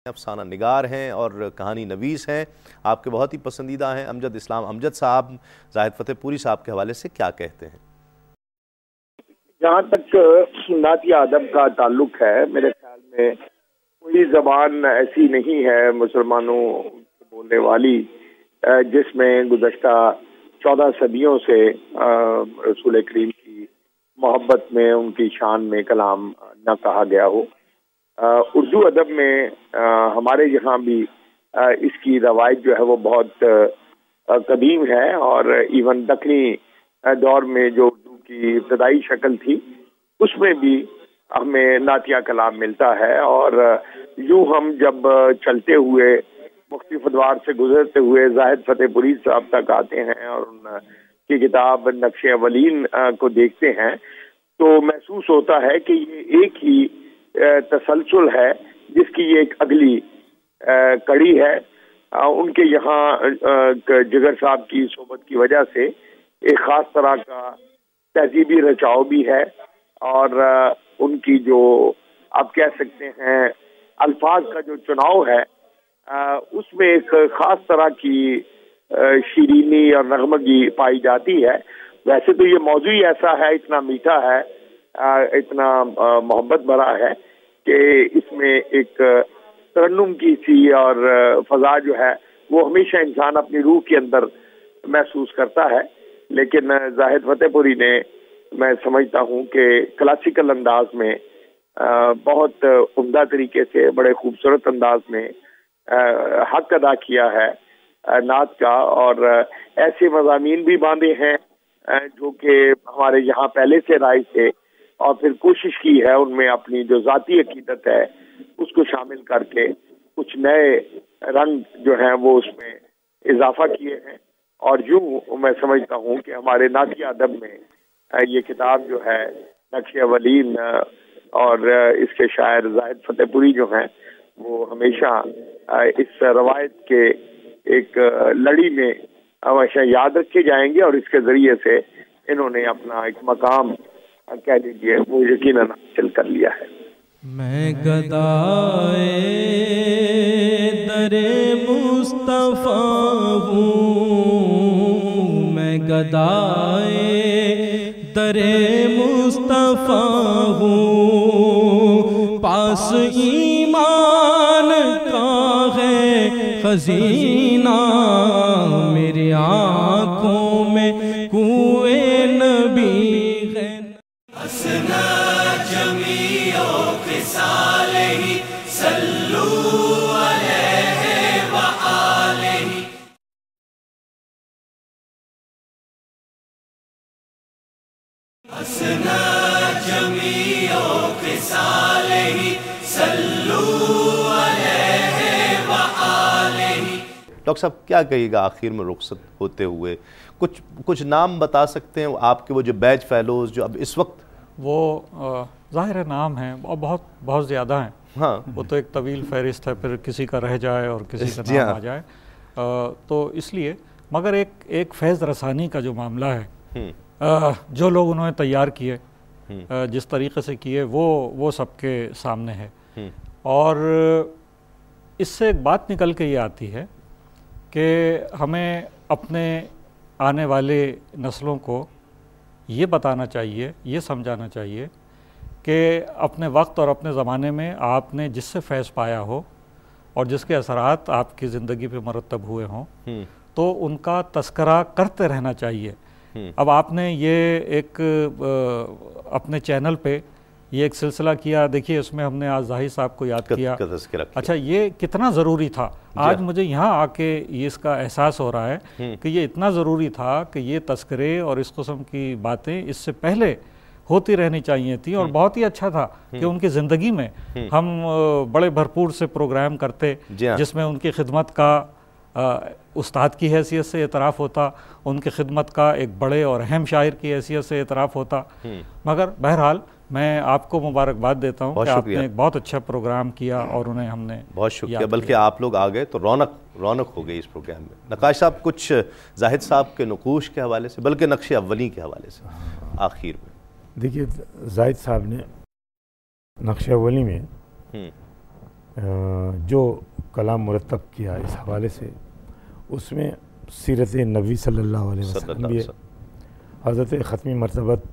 افسانہ نگار ہیں اور کہانی نویس ہیں، آپ کے بہت ہی پسندیدہ ہیں امجد اسلام امجد صاحب۔ زاہد فتح پوری صاحب کے حوالے سے کیا کہتے ہیں؟ جہاں تک نعتیہ ادب کا تعلق ہے، میرے خیال میں کوئی زبان ایسی نہیں ہے مسلمانوں بولنے والی جس میں گزشتہ 14 صدیوں سے رسول کریم کی محبت میں، ان کی شان میں کلام نہ کہا گیا ہو۔ اردو ادب میں ہمارے یہاں بھی اس کی روایت جو ہے وہ بہت قدیم ہے، اور ایون دکنی دور میں جو اردو کی ابتدائی شکل تھی اس میں بھی ہمیں نعتیہ کلام ملتا ہے، اور یوں ہم جب چلتے ہوئے مختلف ادوار سے گزرتے ہوئے زاہد فتح پوری صاحب تک آتے ہیں اور ان کی کتاب نقش اولین کو دیکھتے ہیں تو محسوس ہوتا ہے کہ یہ ایک ہی تسلسل ہے جس کی یہ ایک اگلی کڑی ہے۔ ان کے یہاں جگر صاحب کی صحبت کی وجہ سے ایک خاص طرح کا تہذیبی رچاؤ بھی ہے، اور ان کی جو آپ کہہ سکتے ہیں الفاظ کا جو چناؤ ہے اس میں ایک خاص طرح کی شیرینی اور نغمگی پائی جاتی ہے۔ ویسے تو یہ موضوع ہی ایسا ہے، اتنا میٹھا ہے، اتنا محبت بھرا ہے کہ اس میں ایک ترنم کی سی اور فضا جو ہے وہ ہمیشہ انسان اپنی روح کے اندر محسوس کرتا ہے۔ لیکن زاہد فتح پوری نے، میں سمجھتا ہوں کہ کلاسیکل انداز میں بہت عمدہ طریقے سے، بڑے خوبصورت انداز میں حق ادا کیا ہے نعت کا، اور ایسے مضامین بھی باندھے ہیں جو کہ ہمارے یہاں پہلے سے رائج تھے، اور پھر کوشش کی ہے ان میں اپنی جو ذاتی عقیدت ہے اس کو شامل کر کے کچھ نئے رنگ جو ہیں وہ اس میں اضافہ کیے ہیں۔ اور یوں میں سمجھتا ہوں کہ ہمارے نعتیہ ادب میں یہ کتاب جو ہے نقش اولین، اور اس کے شاعر زاہد فتح پوری جو ہیں وہ ہمیشہ اس روایت کے ایک لڑی میں ہمیشہ یاد رکھے جائیں گے، اور اس کے ذریعے سے انہوں نے اپنا ایک مقام کہہ لیجیے وہ یقیناً حاصل کر لیا ہے۔ میں گدائے در مصطفیٰ ہوں، میں گدائے در مصطفیٰ ہوں، پاس ایمان کا ہے خزینہ، میری آنکھوں میں کوئے نبی ہے۔ حسنا جمیع خصالہ صلو علیہ وآلہ۔ حسنا جمیع خصالہ صلو علیہ وآلہ۔ ڈاکٹر صاحب کیا کہیے گا آخر میں رخصت ہوتے ہوئے؟ کچھ نام بتا سکتے ہیں آپ کے وہ جو بیچ فیلوز جو اب اس وقت؟ وہ ظاہر نام ہیں اور بہت زیادہ ہیں، ہاں وہ تو ایک طویل فہرست ہے، پھر کسی کا رہ جائے اور کسی کا نام آ جائے، تو اس لیے مگر ایک فیض رسانی کا جو معاملہ ہے، جو لوگ انہوں نے تیار کیے، جس طریقے سے کیے، وہ سب کے سامنے ہے، اور اس سے ایک بات نکل کے یہ آتی ہے کہ ہمیں اپنے آنے والے نسلوں کو یہ بتانا چاہیے، یہ سمجھانا چاہیے کہ اپنے وقت اور اپنے زمانے میں آپ نے جس سے فیض پایا ہو اور جس کے اثرات آپ کی زندگی پہ مرتب ہوئے ہوں تو ان کا تذکرہ کرتے رہنا چاہیے۔ اب آپ نے یہ ایک اپنے چینل پہ یہ ایک سلسلہ کیا، دیکھیے اس میں ہم نے آج زاہد صاحب کو یاد کیا، اچھا یہ کتنا ضروری تھا۔ آج مجھے یہاں آ کے یہ اس کا احساس ہو رہا ہے کہ یہ اتنا ضروری تھا کہ یہ تذکرے اور اس قسم کی باتیں اس سے پہلے ہوتی رہنی چاہیے تھیں، اور بہت ہی اچھا تھا کہ ان کی زندگی میں ہم بڑے بھرپور سے پروگرام کرتے جس میں ان کی خدمت کا استاد کی حیثیت سے اعتراف ہوتا، ان کی خدمت کا ایک بڑے اور اہم شاعر کی حیثیت سے اعتراف ہوتا۔ مگر بہرحال میں آپ کو مبارکباد دیتا ہوں کہ آپ نے ایک بہت اچھا پروگرام کیا، اور انہیں ہم نے بہت شکریہ، بلکہ آپ لوگ آ گئے تو رونق ہو گئی اس پروگرام میں۔ نقاش صاحب کچھ زاہد صاحب کے نقوش کے حوالے سے، بلکہ نقش اولی کے حوالے سے آخر میں؟ دیکھیے زاہد صاحب نے نقش اولی میں جو کلام مرتب کیا اس حوالے سے، اس میں سیرت نبی صلی اللہ علیہ وسلم بھی ہے، حضرت ختمی مرتبت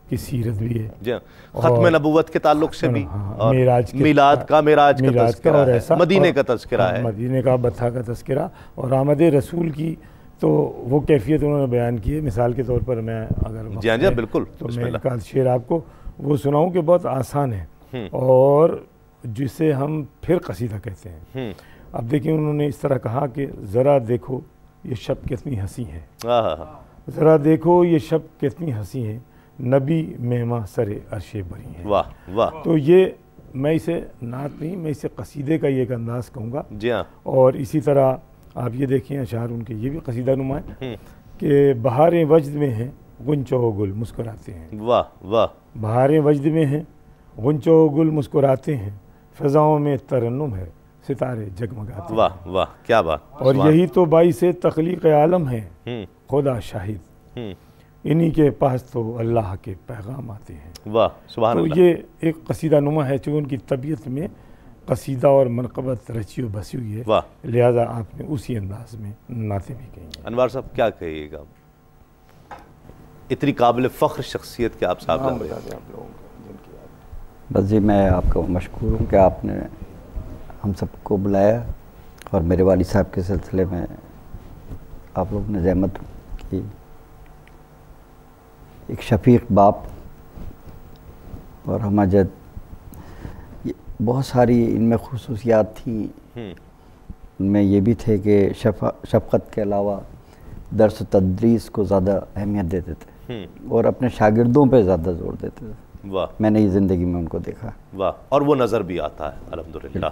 کی سیرت بھی ہے، ختم نبوت کے تعلق سے بھی، اور میلاد کا تذکرہ ہے، مدینے کا تذکرہ ہے، مدینے کا بطحہ کا تذکرہ، اور آمد رسول کی تو وہ کیفیت انہوں نے بیان کی ہے۔ مثال کے طور پر میں اگر بالکل تو میں ایک آدھ شعر آپ کو وہ سناؤں کہ بہت آسان ہے اور جسے ہم پھر قصیدہ کہتے ہیں۔ اب دیکھیں انہوں نے اس طرح کہا کہ ذرا دیکھو یہ شب کتنی ہنسی ہے، ذرا دیکھو یہ شب کتنی ہنسی ہے، نبی مہماں سر عرش بری ہیں۔ واہ واہ! تو یہ میں اسے نعت نہیں، میں اسے قصیدے کا یہ ایک انداز کہوں گا۔ جی ہاں، اور اسی طرح آپ یہ دیکھیں اشعار ان کے یہ بھی قصیدہ نما ہے کہ بہاریں وجد میں ہیں غنچہ و گل مسکراتے ہیں۔ واہ واہ! بہاریں وجد میں ہیں غنچہ و گل مسکراتے ہیں، فضاؤں میں ترنم ہے ستارے جگمگاتے ہیں۔ واہ واہ! کیا بات! اور یہی تو باعث تخلیق عالم ہے، خدا شاہد انہی کے پاس تو اللہ کے پیغام آتے ہیں۔ واہ سبحان اللہ! تو یہ ایک قصیدہ نما ہے، چونکہ ان کی طبیعت میں قصیدہ اور منقبت رچی و بسی ہوئی ہے، لہذا آپ نے اسی انداز میں نعتیں بھی کہیں گے۔ انوار صاحب کیا کہیے گا؟ اتنی قابل فخر شخصیت کے آپ صاحب ہیں۔ بس جی میں آپ کا مشکور ہوں کہ آپ نے ہم سب کو بلایا اور میرے والد صاحب کے سلسلے میں آپ لوگوں نے زحمت کی۔ ایک شفیق باپ اور ہماجد، بہت ساری ان میں خصوصیات تھیں، ان میں یہ بھی تھے کہ شفقت کے علاوہ درس و تدریس کو زیادہ اہمیت دیتے تھے اور اپنے شاگردوں پہ زیادہ زور دیتے تھے۔ واہ! میں نے یہ زندگی میں ان کو دیکھا۔ واہ! اور وہ نظر بھی آتا ہے الحمدللہ۔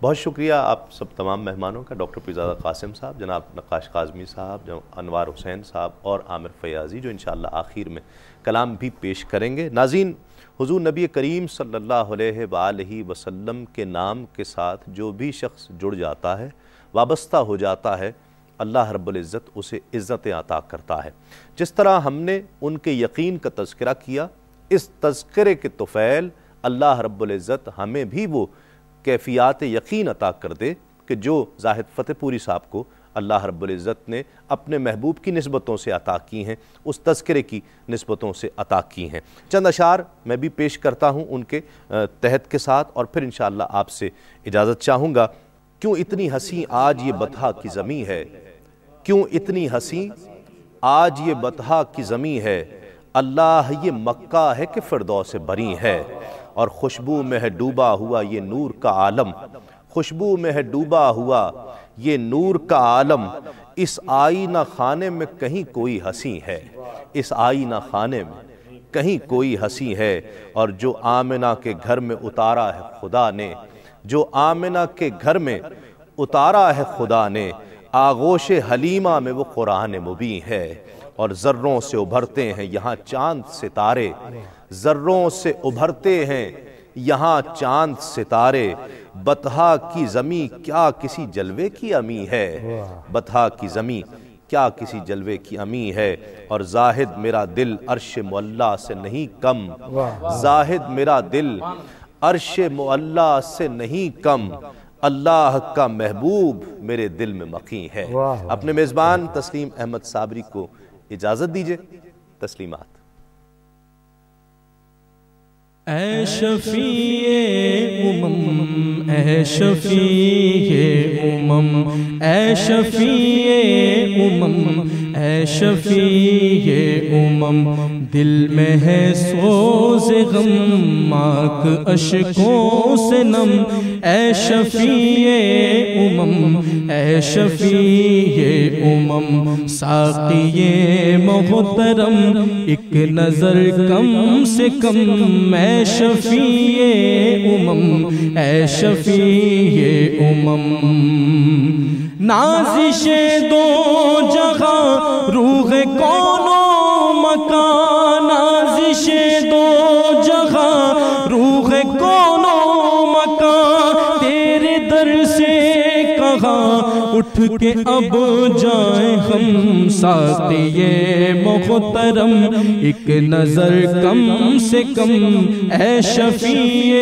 بہت شکریہ آپ سب تمام مہمانوں کا، ڈاکٹر پیرزادہ قاسم صاحب، جناب نقاش کاظمی صاحب، جناب انوار حسین صاحب اور عامر فیاضی، جو انشاءاللہ آخر میں کلام بھی پیش کریں گے۔ ناظرین، حضور نبی کریم صلی اللہ علیہ وآلہ وسلم کے نام کے ساتھ جو بھی شخص جڑ جاتا ہے، وابستہ ہو جاتا ہے، اللہ رب العزت اسے عزتیں عطا کرتا ہے۔ جس طرح ہم نے ان کے یقین کا تذکرہ کیا، اس تذکرے کے طفیل اللہ رب العزت ہمیں بھی وہ کیفیات یقین عطا کر دے کہ جو زاہد فتح پوری صاحب کو اللہ رب العزت نے اپنے محبوب کی نسبتوں سے عطا کی ہیں، اس تذکرے کی نسبتوں سے عطا کی ہیں۔ چند اشعار میں بھی پیش کرتا ہوں ان کے تحت کے ساتھ، اور پھر انشاءاللہ آپ سے اجازت چاہوں گا۔ کیوں اتنی ہنسی آج یہ بطحہ کی زمیں ہے، کیوں اتنی ہنسی آج یہ بطحہ کی زمیں ہے، اللہ یہ مکہ ہے کہ فردوس بری ہے، اور خوشبو میں ہے ڈوبا ہوا یہ نور کا عالم، خوشبو میں ہے ڈوبا ہوا یہ نور کا عالم، اس آئینہ خانے میں کہیں کوئی ہنسی ہے، اس آئینہ خانے میں کہیں کوئی ہنسی ہے، اور جو آمنہ کے گھر میں اتارا ہے خدا نے، جو آمنہ کے گھر میں اتارا ہے خدا نے، آغوش حلیمہ میں وہ قرآن مبین ہے، اور ذروں سے ابھرتے ہیں یہاں چاند ستارے، ذروں سے ابھرتے ہیں یہاں چاند ستارے، بطحہ کی زمین کیا کسی جلوے کی امی ہے، بطحہ کی زمین کیا کسی جلوے کی امی ہے، اور زاہد میرا دل عرش معلیٰ سے نہیں کم، زاہد میرا دل عرش معلیٰ سے نہیں کم، اللہ کا محبوب میرے دل میں مقیم ہے۔ اپنے میزبان تسلیم احمد صابری کو اجازت دیجئے، تسلیمات۔ اے شفیع امم، اے شفیع امم، اے شفیع امم، اے شفیع امم، دل میں ہے سوز غم ماک اشکوں سے نم، اے شفیع امم، اے شفیع امم، ساقی محترم ایک نظر کم سے کم، اے شفیع امم، اے شفیع امم، نازش دو جہاں روح کون و مکان، نازش دو جہاں روح کون و مکان، تیرے در سے کہا اٹھ کے اب جائیں ہم ساقی محترم، ایک نظر کم سے کم اے شفیع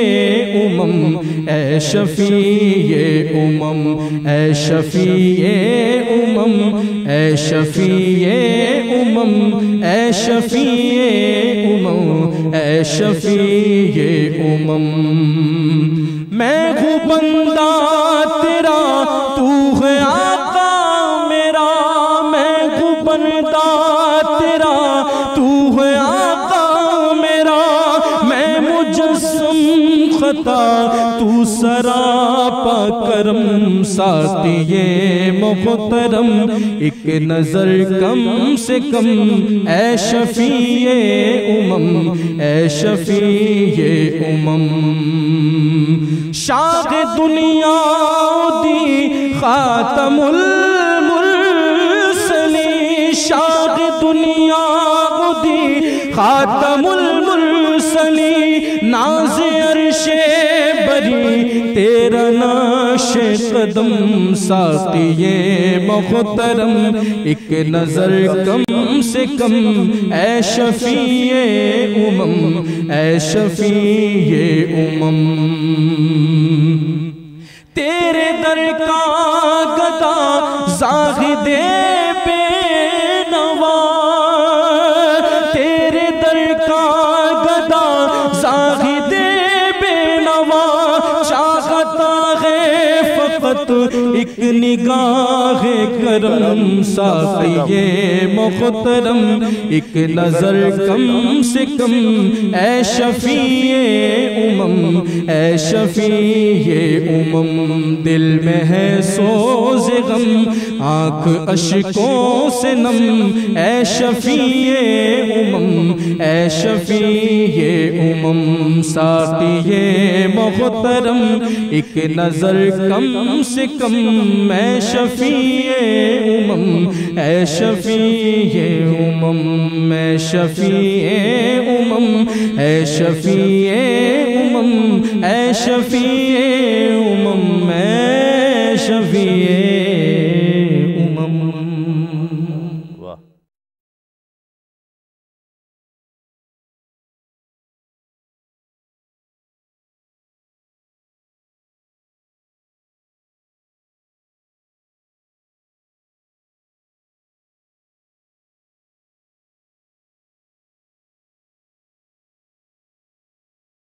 امم، اے شفیع امم، اے شفیع امم، اے شفیع امم، اے شفیع امم، اے شفیع امم۔ میں ہوں بندہ تیرا تو ہے آقا میرا، میں ہوں بندہ تیرا تو ہے آقا میرا، میں مجسم خطا تو سراپا کرم، ساقی محترم ایک نظر کم سے کم اے شفیع امم، اے شفیع امم۔ شاہ دنیا دی خاتم المرسلین، شاہ دنیا دی خاتم المرسلین، ناز عرش بری تیرا ناش قدم، ساقی محترم ایک نظر کم سے کم اے شفیع امم، اے شفیع امم۔ تیرے در کا گدا زاہد بے نوا، تیرے در کا گدا زاہد بے نوا، چاہتا ہے فقط ایک نگاہ کرم، ساقی محترم ایک نظر کم سے کم اے شفیع امم، اے شفیع امم۔ دل میں ہے سوز غم آنکھ اشکوں سے نم، اے شفیع امم، اے شفیع امم۔ ساقی محترم ایک نظر کم سے کم اے شفیع امم، اے شفیع امم، اے شفیع امم، اے شفیع امم، اے شفیع امم، اے شفیع